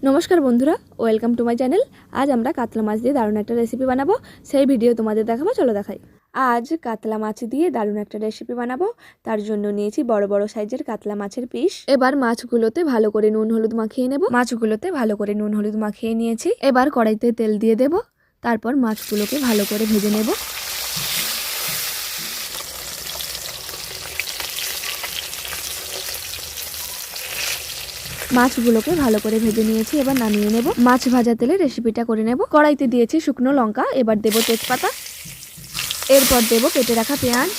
নমস্কার বন্ধুরা, welcome to my channel. আজ আমরা কাতলা মাছ দিয়ে দারুণ একটা রেসিপি বানাবো, সেই ভিডিও তোমাদের দেখাবো। চলো দেখাই। আজ কাতলা মাছ দিয়ে দারুণ একটা রেসিপি বানাবো। তার জন্য নিয়েছি বড় বড় সাইজের কাতলা মাছের পিস। এবার মাছগুলোতে ভালো করে নুন হলুদ মাখিয়ে নেব। মাছগুলোতে ভালো করে নুন হলুদ মাখিয়ে নিয়েছি। এবার কড়াইতে তেল দিয়ে দেব। তারপর মাছগুলোকে ভালো করে ভেজে নেব। মাছগুলোকে ভালো করে ভেজে নিয়েছি, এবার নামিয়ে নেব। মাছ ভাজা তেলে রেসিপিটা করে নেব। কড়াইতে দিয়েছি শুকনো লঙ্কা, এবার দেব তেজপাতা, এরপর দেব কেটে রাখা পেঁয়াজ,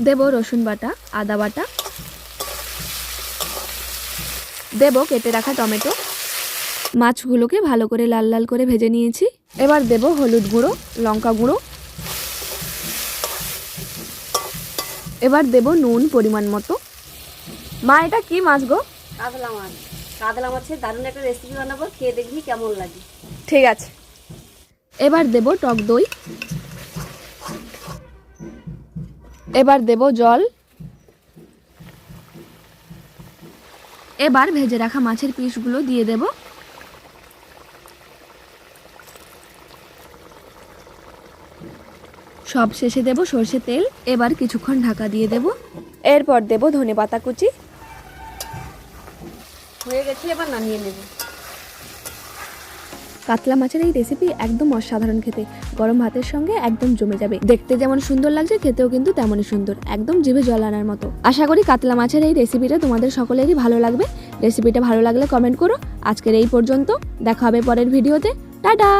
দেব রসুন বাটা, আদা বাটা, দেব কেটে রাখা টমেটো। মাছগুলোকে ভালো করে লাল লাল করে ভেজে নিয়েছি। এবার দেব হলুদ গুঁড়ো, লঙ্কা গুঁড়ো, এবার দেব নুন পরিমাণ মতো। মা, এটা কি মাছ গো? কাতলা মাছ। কাতলা মাছের দারুণ একটা রেসিপি বানাবো, খেয়ে দেখবি কেমন লাগে। ঠিক আছে। এবার দেব টক দই, এবার দেব জল, এবার ভেজে রাখা মাছের পিসগুলো দিয়ে দেব। সব শেষে দেব সরষে তেল। এবার কিছুক্ষণ ঢাকা দিয়ে দেব। এরপর দেব ধনেপাতা কুচি। হয়ে গেছে, এবার নামিয়ে নেব। কাতলা মাছের এই রেসিপি একদম অসাধারণ খেতে, গরম ভাতের সঙ্গে একদম জমে যাবে। দেখতে যেমন সুন্দর লাগছে, খেতেও কিন্তু তেমনই সুন্দর, একদম জিভে জল আনার মতো। আশা করি কাতলা মাছের এই রেসিপিটা তোমাদের সকলেরই ভালো লাগবে। রেসিপিটা ভালো লাগলে কমেন্ট করো। আজকের এই পর্যন্ত, দেখা হবে পরের ভিডিওতে। টাটা।